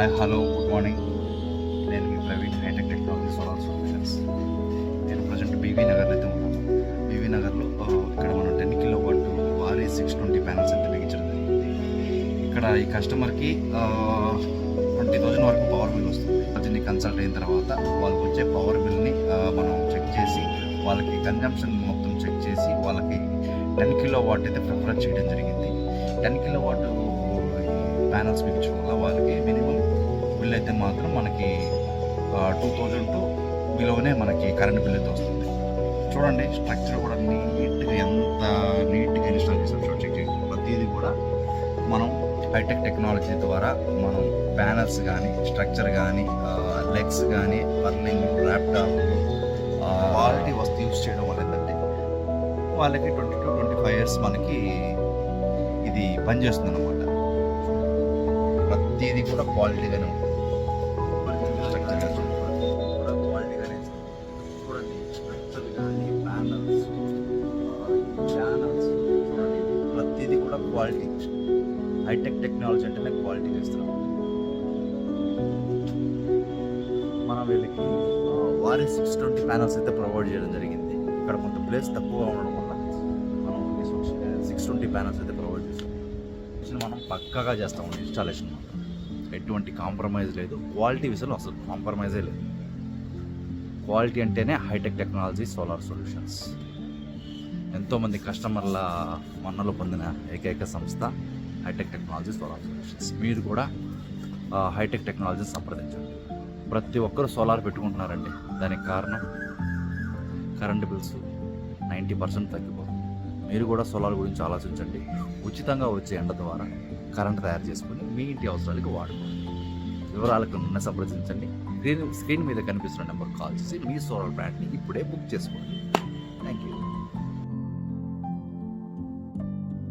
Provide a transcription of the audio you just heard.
Hi hello good morning. నేను మీ Praveen, hitech technology solar solutions. నేను ప్రజెంట్ బీవీ నగర్లో అయితే ఉన్నాను. బీవీ నగర్లో ఇక్కడ మనం 10 కిలోవాట్ వారీ 620 ప్యానల్స్ అయితే బిగించడం జరిగింది. ఇక్కడ ఈ కస్టమర్కి 20,000 వరకు పవర్ బిల్ వస్తుంది. దీన్ని కన్సల్ట్ అయిన తర్వాత వాళ్ళకి వచ్చే పవర్ బిల్ని మనం చెక్ చేసి వాళ్ళకి కన్జంప్షన్ మొత్తం చెక్ చేసి వాళ్ళకి 10 కిలోవాట్ అయితే ప్రిఫర్ చేయడం జరిగింది. 10 కిలోవాట్ ప్యానల్స్ బిగించడం వల్ల వాళ్ళకి మినిమం బిల్ అయితే మాత్రం మనకి 2,000 టు బిలోనే మనకి కరెంట్ బిల్ అయితే వస్తుంది. చూడండి, స్ట్రక్చర్ కూడా నీట్గా ఎంత నీట్గా ఇన్స్టాల్ చేస్తాం. చెక్ చేయండి, ప్రతిదీ కూడా మనం హైటెక్ టెక్నాలజీ ద్వారా మనం ప్యానల్స్ కానీ స్ట్రక్చర్ కానీ లెగ్స్ కానీ బర్లింగ్ ల్యాప్టాప్ క్వాలిటీ వస్తువు యూజ్ చేయడం వల్ల ఏంటంటే వాళ్ళకి 20 to 25 years మనకి ఇది పనిచేస్తుంది అనమాట. ప్రతిదీ కూడా క్వాలిటీగానే ఉంటుంది. స్ట్రక్చర్ కూడా క్వాలిటీగానే చూడండి. స్ట్రక్చర్ కానీ ప్యానల్స్ ఛానల్స్ చూడండి, ప్రతిదీ కూడా క్వాలిటీ. హైటెక్ టెక్నాలజీ అంటేనే క్వాలిటీ చేస్తున్నాం. మనం వీళ్ళకి వారి 620 ప్యానల్స్ అయితే ప్రొవైడ్ చేయడం జరిగింది. ఇక్కడ కొంత ప్లేస్ తక్కువగా ఉండడం వల్ల మనం 620 ప్యానల్స్ అయితే ప్రొవైడ్ చేస్తాం. మనం పక్కాగా చేస్తాం ఇన్స్టాలేషన్. ఎటువంటి కాంప్రమైజ్ లేదు. క్వాలిటీ విషయంలో అసలు కాంప్రమైజే లేదు. క్వాలిటీ అంటేనే హైటెక్ టెక్నాలజీ సోలార్ సొల్యూషన్స్. ఎంతోమంది కస్టమర్ల మన్నలు పొందిన ఏకైక సంస్థ హైటెక్ టెక్నాలజీ సోలార్ సొల్యూషన్స్. మీరు కూడా హైటెక్ టెక్నాలజీ సంప్రదించండి. ప్రతి ఒక్కరు సోలార్ పెట్టుకుంటున్నారండి. దానికి కారణం కరెంటు బిల్స్ 90% తగ్గిపోతుంది. మీరు కూడా సోలార్ గురించి ఆలోచించండి. ఉచితంగా వచ్చే ఎండ ద్వారా కరెంట్ తయారు చేసుకుని మీ ఇంటి అవసరాలకు వాడుకోండి. వివరాలకు సంప్రదించండి. స్క్రీన్ మీద కనిపిస్తున్న నెంబర్ కాల్ చేసి మీ సోలార్ ప్లాంట్ని ఇప్పుడే బుక్ చేసుకోండి. Thank you.